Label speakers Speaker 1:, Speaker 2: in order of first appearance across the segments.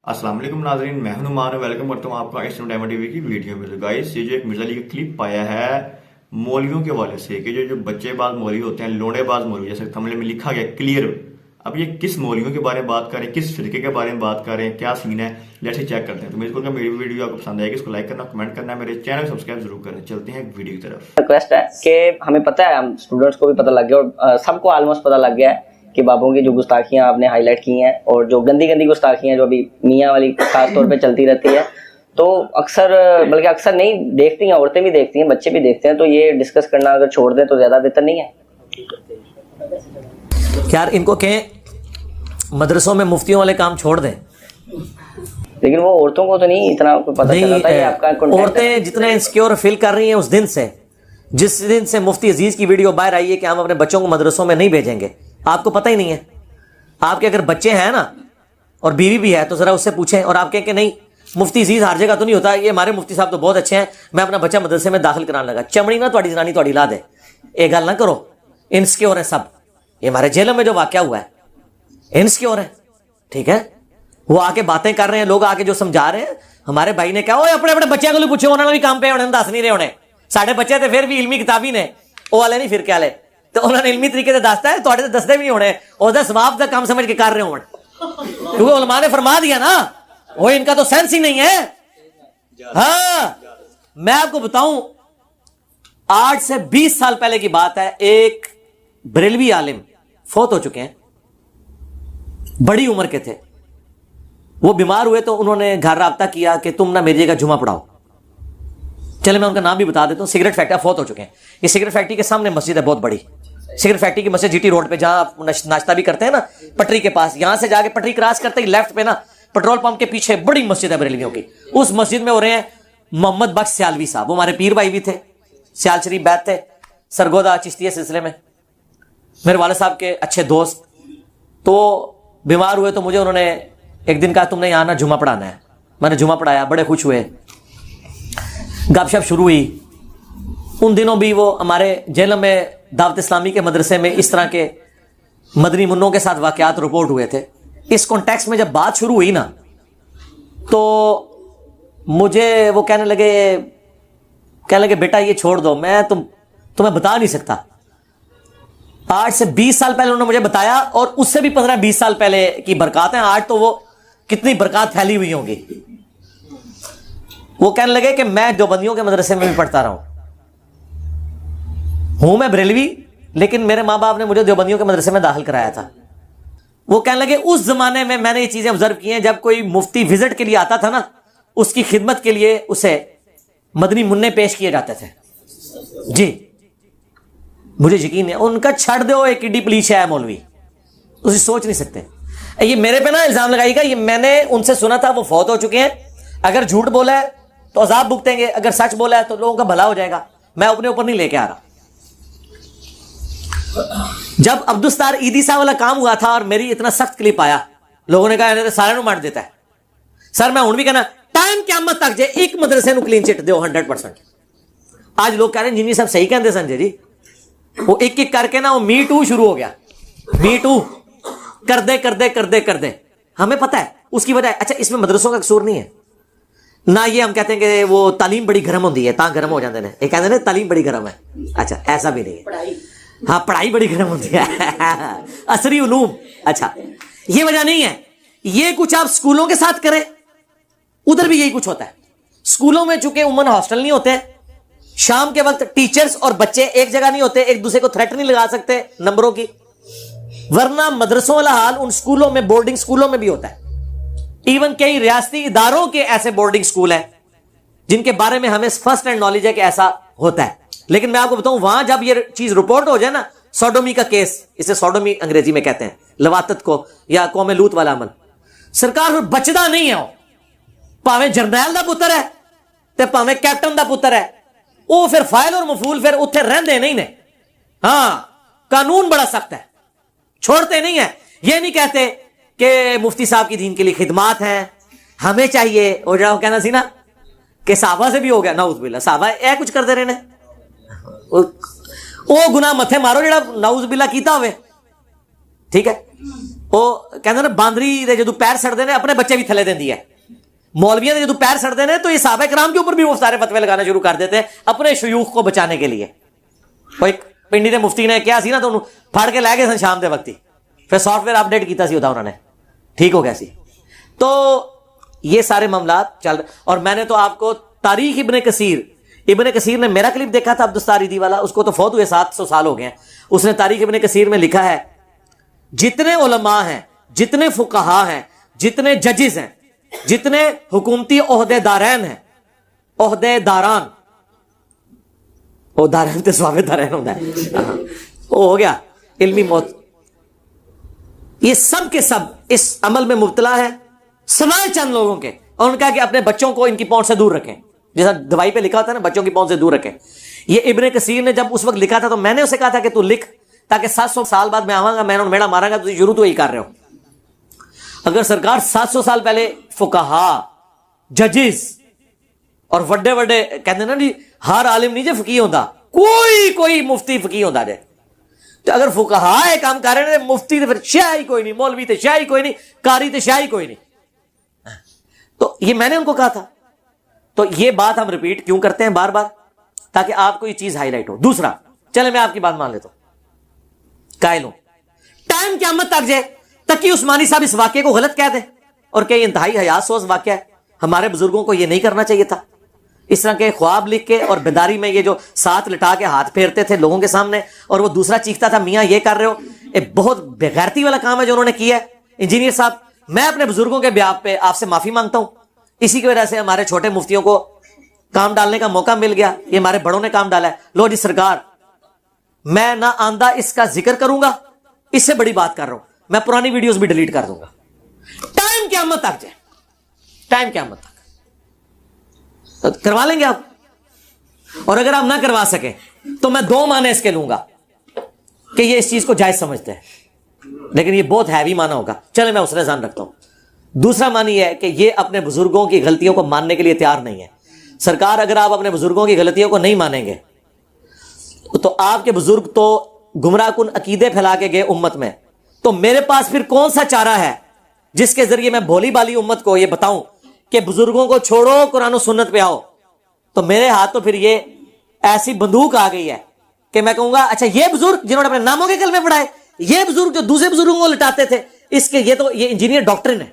Speaker 1: अस्सलाम वालेकुम नाज़रीन, मैं हूं नुमान, वेलकम करता हूं आपका इस्लाम डायमंड टीवी की वीडियो में। तो गाइस, ये जो एक मिर्जा अली का क्लिप आया है मौलवियों के हवाले से कि जो बच्चेबाज मौलवी होते हैं, लोड़ेबाज मौलवी, जैसे थंबनेल में लिखा गया क्लियर। अब ये किस मौलवियों के बारे में बात करें, किस फिरके के बारे में बात करें, क्या सीन है, लेट्स चेक करते हैं। तो मेरी वीडियो आपको पसंद आएगी, इसको लाइक करना, कमेंट करना, मेरे चैनल को सब्सक्राइब जरूर करें। चलते हैं वीडियो की तरफ।
Speaker 2: रिक्वेस्ट है कि हमें पता है, हम स्टूडेंट्स को भी पता लग गया और सबको ऑलमोस्ट पता लग गया है कि बाबों की जो गुस्ताखियां आपने हाईलाइट की हैं और जो गंदी गंदी गुस्ताखियां जो अभी मियाँ वाली खास तौर पे चलती रहती है, तो अक्सर, बल्कि अक्सर नहीं देखती हैं, औरतें भी देखती हैं, बच्चे भी देखते हैं, तो ये डिस्कस करना अगर छोड़ दें तो ज्यादा बेहतर नहीं है।
Speaker 3: यार इनको कहें मदरसों में मुफ्तियों वाले काम छोड़ दें।
Speaker 2: लेकिन वो औरतों को तो नहीं इतना पता चलता है आपका content है।
Speaker 3: औरतें जितने इनसिक्योर फील कर रही हैं उस दिन से, जिस दिन से मुफ्ती अजीज की वीडियो बाहर आई है कि हम अपने बच्चों को मदरसों में नहीं भेजेंगे, आपको पता ही नहीं है। आपके अगर बच्चे हैं ना और बीवी भी है तो जरा उससे पूछें, और आप कहें कि नहीं मुफ्ती अजीज हर जगह तो नहीं होता, ये हमारे मुफ्ती साहब तो बहुत अच्छे हैं, मैं अपना बच्चा मदरसे में दाखिल कराने लगा। चमड़ी ना थोड़ी जनानी थोड़ी ला दे, ये गल ना करो। इनसिक्योर है सब, ये हमारे जेल में जो वाकया हुआ है इनसिक्योर है, ठीक है। वो आके बातें कर रहे हैं, लोग आके जो समझा रहे हैं, हमारे भाई ने कहा ओए अपने अपने बच्चों को पूछो, उन्होंने भी काम पे होने दस नहीं रहे होने, साढ़े बच्चे थे फिर भी इल्मी किताबी ने वो वाले नहीं फिर क्या ले, तो उन्होंने इल्मी तरीके से दसता है, थोड़े तो दसते भी नहीं होने, और सवाब का काम समझ के कर रहे हो, क्योंकि उलमा ने फरमा दिया ना, वो इनका तो सेंस ही नहीं है। हाँ, मैं आपको बताऊं, 8 से 20 साल पहले की बात है, एक बरेलवी आलिम फौत हो चुके हैं, बड़ी उम्र के थे, वो बीमार हुए तो उन्होंने घर राब्ता किया कि तुम ना मेरी जगह जुमा पढ़ाओ। चले मैं उनका नाम भी बता देता हूँ, सिगरेट फैक्ट्री, फौत हो चुके हैं। ये सिगरेट फैक्ट्री के सामने मस्जिद है बहुत बड़ी, सिगरेट फैक्ट्री की मस्जिद जीटी रोड पे, जहां आप नाश्ता भी करते हैं ना पटरी के पास, यहां से जाके पटरी क्रॉस करते ही लेफ्ट पे ना पेट्रोल पंप के पीछे बड़ी मस्जिद है बरेलवियों की। उस मस्जिद में हो रहे हैं मोहम्मद बख्श सियालवी साहब, वो हमारे पीर भाई भी थे, सियाल शरीफ बैत थे, सरगोदा चिश्तिया सिलसिले में मेरे वाले साहब के अच्छे दोस्त। तो बीमार हुए तो मुझे उन्होंने एक दिन कहा तुमने यहाँ ना जुमा पढ़ाना है। मैंने जुमा पढ़ाया, बड़े खुश हुए, गपशप शुरू हुई। उन दिनों भी वो हमारे जेल में दावत इस्लामी के मदरसे में इस तरह के मदनी मुन्नों के साथ वाकयात रिपोर्ट हुए थे। इस कॉन्टेक्स्ट में जब बात शुरू हुई ना, तो मुझे वो कहने लगे बेटा ये छोड़ दो, मैं तुम्हें बता नहीं सकता। 8 से 20 साल पहले उन्होंने मुझे बताया, और उससे भी 15-20 साल पहले की बरकत है। आज तो वो कितनी बरकत फैली हुई होंगी। वो कहने लगे कि मैं देवबंदियों के मदरसे में भी पढ़ता रहा हूं मैं बरेलवी, लेकिन मेरे माँ बाप ने मुझे देवबंदियों के मदरसे में दाखिल कराया था। वो कहने लगे उस जमाने में मैंने ये चीजें ऑब्जर्व की हैं, जब कोई मुफ्ती विजिट के लिए आता था ना, उसकी खिदमत के लिए उसे मदनी मुन्ने पेश किए जाते थे। जी मुझे यकीन है, उनका छड़ दो एक इड्डी पुलिस है मौलवी, उसे सोच नहीं सकते। ये मेरे पे ना इल्जाम लगाएगा, ये मैंने उनसे सुना था, वो फौत हो चुके हैं। अगर झूठ बोला है तो अजाब भुगतेंगे, अगर सच बोला है तो लोगों का भला हो जाएगा। मैं अपने ऊपर नहीं लेके आ रहा। जब अब्दुस्तार ईदी साहब वाला काम हुआ था और मेरी इतना सख्त क्लिप आया, लोगों ने कहा सारे नु मार देता है। सर मैं हूं भी कहना टाइम क़यामत तक जे एक मदरसे नु क्लीन चिट दो 100%। आज लोग कह रहे हैं जिन्नी साहब सही कहते संजय जी, वो एक एक करके ना वो मी टू शुरू हो गया, मी टू कर दे। हमें पता है उसकी वजह। अच्छा, इसमें मदरसों का कसूर नहीं है ना, ये हम कहते हैं कि वो तालीम बड़ी गर्म होती है, तां गर्म हो जाते हैं, एक कहते हैं तालीम बड़ी गर्म है। अच्छा, ऐसा भी नहीं है। हाँ, पढ़ाई बड़ी गर्म होती है असरी उलूम। अच्छा, ये वजह नहीं है। ये कुछ आप स्कूलों के साथ करें, उधर भी यही कुछ होता है। स्कूलों में चूंकि उमन हॉस्टल नहीं होते, शाम के वक्त टीचर्स और बच्चे एक जगह नहीं होते, एक दूसरे को थ्रेट नहीं लगा सकते नंबरों की, वरना मदरसों वाला हाल उन स्कूलों में, बोर्डिंग स्कूलों में भी होता है। इवन कई रियासती इदारों के ऐसे बोर्डिंग स्कूल हैं जिनके बारे में हमें फर्स्ट हैंड नॉलेज है कि ऐसा होता है। लेकिन मैं आपको बताऊं, वहां जब ये चीज रिपोर्ट हो जाए ना, सोडोमी का केस, इसे सोडोमी अंग्रेजी में कहते हैं, लवातत को, या कौम लूत वाला अमल, सरकार फिर बचदा नहीं है। भावे जरनैल का पुत्र है ते भावे कैप्टन का पुत्र है, वो फिर फाइल और मफूल फिर उत्थे रहंदे नहीं ने। हाँ, कानून बड़ा सख्त है, छोड़ते नहीं है। ये नहीं कहते कि मुफ्ती साहब की दीन के लिए खिदमात हैं, हमें चाहिए। और जरा कहना सी ना कि साहबा से भी हो गया, नाउज़ साहबा ए कुछ करते रहे ने, वो गुनाह मथे मारो जरा नाउज़ बिल्ला कीता हुए, ठीक है। ਉਹ ਕਹਿੰਦੇ ਨੇ ਬਾਂਦਰੀ ਦੇ ਜਦੋਂ ਪੈਰ ਸੜਦੇ ਨੇ ਆਪਣੇ ਬੱਚੇ ਵੀ ਥੱਲੇ ਦਿੰਦੀ ਹੈ। मौलवियों ने जो पैर सड़ते हैं तो ये साहबा कराम के ऊपर भी वो सारे फतवे लगाना शुरू कर देते हैं अपने शयूख को बचाने के लिए। कोई पिंडी दे मुफ्ती ने क्या सी ना तो फड़ के लै गए सन शाम के वक्ती, फिर सॉफ्टवेयर अपडेट किया सी उन्होंने, ठीक हो गया सी। तो ये सारे मामलात चल रहे। और मैंने तो आपको तारीख इब्ने कसीर ने मेरा क्लिप देखा था अब्दुस्तार ईदी वाला, उसको तो फौत हुए 700 साल हो गए हैं। उसने तारीख इब्ने कसीर में लिखा है जितने उलमा हैं, जितने फुकहा हैं, जितने जजेस हैं, जितने हुकूमती ओहदेदारान हैं, ओहदेदारान तो स्वावेदारान होता है, वो हो गया इल्मी मौत, ये सब के सब इस अमल में मुब्तला है सिवाय चंद लोगों के। और उन्होंने कहा कि अपने बच्चों को इनकी पहुंच से दूर रखें, जैसा दवाई पे लिखा होता है ना बच्चों की पहुंच से दूर रखें। ये इब्ने कसीर ने जब उस वक्त लिखा था तो मैंने उसे कहा था कि तू लिख, ताकि 700 साल बाद मैं आवांगा मैंने मेड़ा मारांगा, तो शुरू तो यही कर रहे हो। अगर सरकार 700 साल पहले फुकहा, जजिस और वड्डे वड्डे कहते ना जी हर आलिम नहीं जे फकी होता, कोई मुफ्ती फकी होता जे, तो अगर फुकहा ये काम कर रहे हैं मुफ्ती तो फिर शाह ही कोई नहीं, मौलवी तो शाह ही कोई नहीं, कारी तो शाह ही कोई नहीं। तो ये मैंने उनको कहा था। तो ये बात हम रिपीट क्यों करते हैं बार बार, ताकि आपको ये चीज हाईलाइट हो। दूसरा, चले मैं आपकी बात मान लेता हूं, कायल हूं, टाइम क़यामत तक जाए तकी उस्मानी साहब इस वाक्य को गलत कह दे और कई इंतहाई हयासोस वाक्य है, हमारे बुजुर्गों को यह नहीं करना चाहिए था। इस तरह के ख्वाब लिख के और बेदारी में ये जो साथ लिटा के हाथ फेरते थे लोगों के सामने और वो दूसरा चीखता था मियां ये कर रहे हो, ये बहुत बेगैरती वाला काम है जो उन्होंने किया है। इंजीनियर साहब, मैं अपने बुजुर्गों के ब्याह पे आपसे माफी मांगता हूं, इसी की वजह से हमारे छोटे मुफ्तियों को काम डालने का मौका मिल गया, ये हमारे बड़ों ने काम डाला है। लो जी सरकार, मैं ना आंदा इसका जिक्र करूंगा, इससे बड़ी बात कर रहा हूं, मैं पुरानी वीडियोस भी डिलीट कर दूंगा। टाइम क़यामत तक जाए, टाइम क़यामत तक तो करवा लेंगे आप। और अगर आप ना करवा सके तो मैं 2 माने इसके लूंगा कि ये इस चीज को जायज समझते हैं, लेकिन ये बहुत हैवी माना होगा। चले मैं उसने ध्यान रखता हूं। दूसरा मान ये है कि ये अपने बुजुर्गों की गलतियों को मानने के लिए तैयार नहीं है। सरकार, अगर आप अपने बुजुर्गों की गलतियों को नहीं मानेंगे तो आपके बुजुर्ग तो गुमराहकुन अकीदे फैला के गए उम्मत में, तो मेरे पास फिर कौन सा चारा है जिसके जरिए मैं भोली भाली उम्मत को ये बताऊं कि बुजुर्गों को छोड़ो, कुरान और सुन्नत पे आओ। तो मेरे हाथ तो फिर ये ऐसी बंदूक आ गई है कि मैं कहूंगा अच्छा ये बुजुर्ग जिन्होंने अपने नामों के कलमे पढ़ाए, ये बुजुर्ग जो दूसरे बुजुर्गों को लिटाते थे, इसके ये इंजीनियर डॉक्ट्रिन है,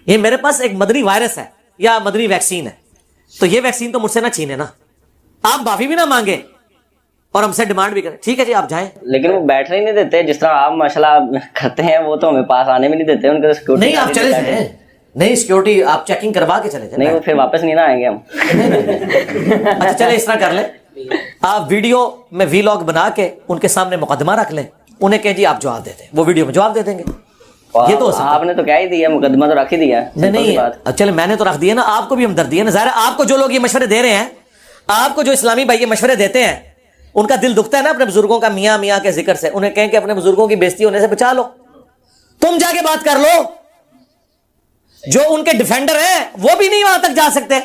Speaker 3: ये मेरे पास एक मदनी वायरस है या मदनी वैक्सीन है, तो ये वैक्सीन तो मुझसे ना छीने ना, आप माफी भी ना मांगे और हमसे डिमांड भी करें, ठीक है जी आप जाएं।
Speaker 2: लेकिन वो बैठने ही नहीं देते, जिस तरह आप माशाल्लाह करते हैं वो तो हमें पास आने भी नहीं देते, उनके सिक्योरिटी
Speaker 3: नहीं आप चले जाएं, नहीं सिक्योरिटी आप चेकिंग करवा के चले जाएं।
Speaker 2: नहीं वो फिर वापस नहीं ना आएंगे हम।
Speaker 3: अच्छा चले इस तरह कर ले, आप वीडियो में वीलॉग बना के उनके सामने मुकदमा रख लें, उन्हें कहें जी आप जवाब देते हैं, वो वीडियो में जवाब दे देंगे। ये तो
Speaker 2: आपने तो क्या ही दिया, मुकदमा तो रख ही दिया।
Speaker 3: नहीं चले मैंने तो रख दिया ना, आपको भी हमदर्दी है ना, ज़ाहिर आपको जो लोग ये मशवरे दे रहे हैं, आपको जो इस्लामी भाई ये मशवरे देते हैं, उनका दिल दुखता है ना अपने बुजुर्गों का मियां मियां के जिक्र से, उन्हें कहें कि अपने बुजुर्गों की बेइज्जती होने से बचा लो, तुम जाके बात कर लो। जो उनके डिफेंडर हैं वो भी नहीं वहां तक जा सकते,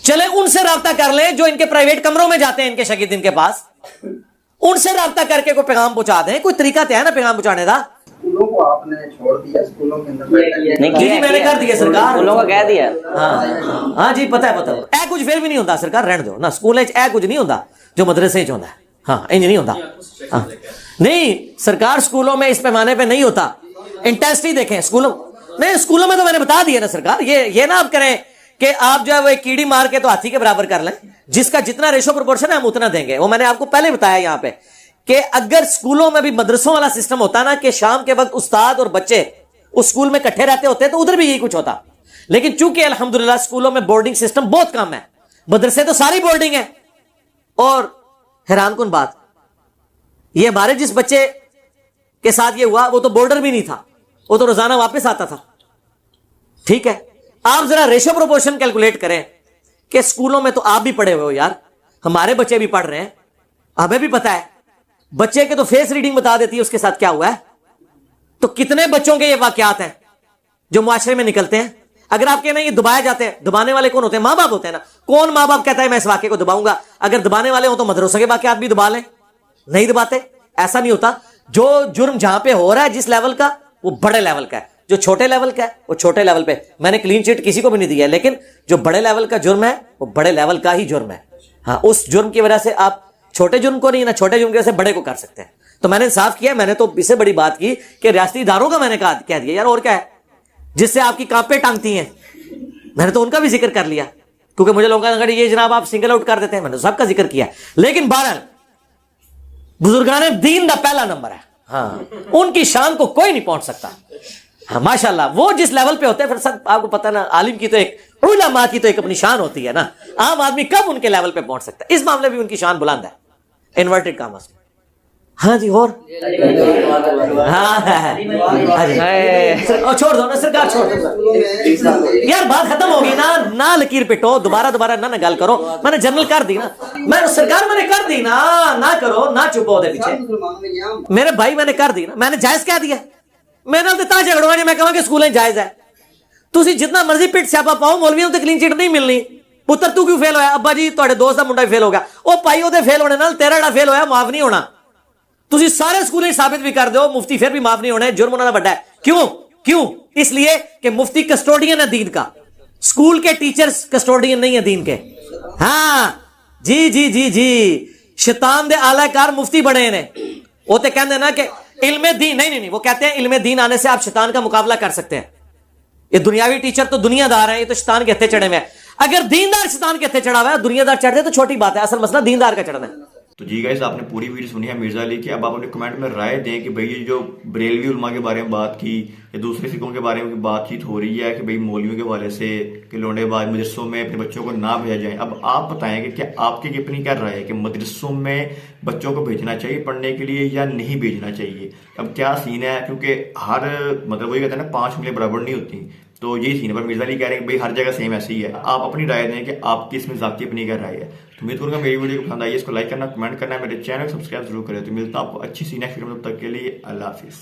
Speaker 3: चले उनसे राब्ता कर लें जो इनके प्राइवेट कमरों में जाते हैं, इनके शागिर्द इनके पास, उनसे राब्ता करके कोई पैगाम पहुंचा दें, कोई तरीका तो है ना पैगाम पहुंचाने का।
Speaker 4: स्कूलों को आपने छोड़ दिया, स्कूलों के अंदर
Speaker 2: नहीं
Speaker 3: जी मैंने कर दिया सरकार,
Speaker 2: स्कूलों का कह दिया।
Speaker 3: हाँ जी पता है कुछ फिर भी नहीं होता सरकार, रहने दो ना, स्कूल कुछ नहीं होता जो मदरसे होता है, हाँ इंज नहीं होता। हाँ नहीं सरकार स्कूलों में इस पैमाने पे नहीं होता, इंटेंसिटी देखें स्कूलों नहीं, स्कूलों में तो मैंने बता दिया ना सरकार, ये ना आप करें कि आप जो है वो एक कीड़ी मार के तो हाथी के बराबर कर लें, जिसका जितना रेशो प्रोपोर्शन है हम उतना देंगे। वो मैंने आपको पहले बताया यहाँ पे कि अगर स्कूलों में भी मदरसों वाला सिस्टम होता ना कि शाम के वक्त उस्ताद और बच्चे उस स्कूल में इकट्ठे रहते होते तो उधर भी यही कुछ होता, लेकिन चूंकि अल्हम्दुलिल्लाह स्कूलों में बोर्डिंग सिस्टम बहुत कम है, मदरसे तो सारी बोर्डिंग है। और हैरान कुन बात, ये हमारे जिस बच्चे के साथ ये हुआ वो तो बोर्डर भी नहीं था, वो तो रोजाना वापस आता था। ठीक है, आप जरा रेशो प्रोपोर्शन कैलकुलेट करें कि स्कूलों में तो आप भी पढ़े हुए हो यार, हमारे बच्चे भी पढ़ रहे हैं, हमें भी पता है, बच्चे के तो फेस रीडिंग बता देती है उसके साथ क्या हुआ है। तो कितने बच्चों के ये वाकयात हैं जो मुआशरे में निकलते हैं। अगर आप कहना ये दबाए जाते हैं, दबाने वाले कौन होते हैं? माँ बाप होते हैं ना। कौन माँ बाप कहता है मैं इस वाक्य को दबाऊंगा? अगर दबाने वाले हो तो मदरसों के वाकयात भी दबा लें, नहीं दबाते, ऐसा नहीं होता। जो जुर्म जहां पे हो रहा है जिस लेवल का, वो बड़े लेवल का है, जो छोटे लेवल का है वो छोटे लेवल पे। मैंने क्लीन चिट किसी को भी नहीं दिया है, लेकिन जो बड़े लेवल का जुर्म है वो बड़े लेवल का ही जुर्म है। हाँ, उस जुर्म की वजह से आप छोटे जुर्म को नहीं, ना छोटे जुर्म की वजह से बड़े को कर सकते हैं। तो मैंने इंसाफ किया, मैंने तो इससे बड़ी बात की कि रियासती इदारों का मैंने कह दिया यार, और क्या है जिससे आपकी कांपे टांगती हैं, मैंने तो उनका भी जिक्र कर लिया, क्योंकि मुझे लोगों का ये जनाब आप सिंगल आउट कर देते हैं, मैंने तो सबका जिक्र किया। लेकिन बहरहाल बुजुर्गान दीन का पहला नंबर है, हाँ, उनकी शान को कोई नहीं पहुंच सकता। हाँ माशाल्लाह, वो जिस लेवल पे होते हैं, फिर सब आपको पता ना, आलिम की तो एक, उलमा की तो एक अपनी शान होती है ना, आम आदमी कब उनके लेवल पे पहुंच सकता है। इस मामले में भी उनकी शान बुलंद है, इन्वर्टेड कामर्स में। हाँ जी, और हाँ छोड़ दो ना सरकार, छोड़ दो यार, बात खत्म होगी ना लकीर पिटो, दोबारा ना गल करो। मैंने जनरल कर दी ना, मैं सरकार मैंने कर दी ना करो ना, चुपो दे पीछे मेरे भाई, मैंने कर दी ना, मैंने जायज कह दिया। मैंने तो झगड़वा नहीं, मैं कहा कि स्कूल जायज है, तुसी जितना मर्जी पिट स्यापा पाओ, मौलवियों तो क्लीन चिट नहीं मिलनी। पुत्र तू क्यों फेल होया? अब्बा जी तुहाडे दोस्त दा मुंडा फेल हो गया। ओ भाई, ओदे फेल होने नाल तेरा फेल होया माफ नहीं होना। तुसी सारे स्कूल साबित भी कर दो, मुफ्ती फिर भी माफ नहीं होना है, जुर्म उन्होंने बड़ा है। क्यों? इसलिए कि मुफ्ती कस्टोडियन है दीन का, स्कूल के टीचर्स कस्टोडियन नहीं है दीन के। हाँ जी, शैतान दे आलाकार मुफ्ती बने ने। वो तो कहते ना कि इल्मे दीन नहीं, वो कहते हैं इल्मे दीन आने से आप शैतान का मुकाबला कर सकते हैं। ये दुनियावी टीचर तो दुनियादार है, ये तो शैतान के हत्थे चढ़े हुए हैं। अगर दीनदार शैतान के हत्थे चढ़ा हुआ है, दुनियादार चढ़ जाए तो छोटी बात है, असल मसला दीनदार का चढ़ना है।
Speaker 1: तो जी गाइस, आपने पूरी वीडियो सुनी है मिर्जा अली की। अब आप अपने कमेंट में राय दें कि भाई ये जो बरेलवी उलमा के बारे में बात की या दूसरे फिकों के बारे में बातचीत हो रही है कि भाई मौलवियों के हवाले से कि लोंडेबाज मदरसों में अपने बच्चों को ना भेजा जाए। अब आप बताएं कि क्या आपकी अपनी क्या राय है कि मदरसों में बच्चों को भेजना चाहिए पढ़ने के लिए या नहीं भेजना चाहिए? अब क्या सीन है, क्योंकि हर मतलब वही कहते हैं ना, 5 उंगलियां बराबर नहीं होती, तो यही सीन है। पर मिर्जा अली कह रहे हैं कि भाई हर जगह सेम ऐसे ही है। आप अपनी राय दें कि आपकी इसमें जाती अपनी क्या राय है। तो उम्मीद करूंगा मेरी वीडियो को पसंद आई, इसको लाइक करना, कमेंट करना, मेरे चैनल को सब्सक्राइब जरूर करें। तो मिलता है आपको अच्छी सी नेक्स्ट वीडियो में, तब तक के लिए अल्लाह हाफिज़।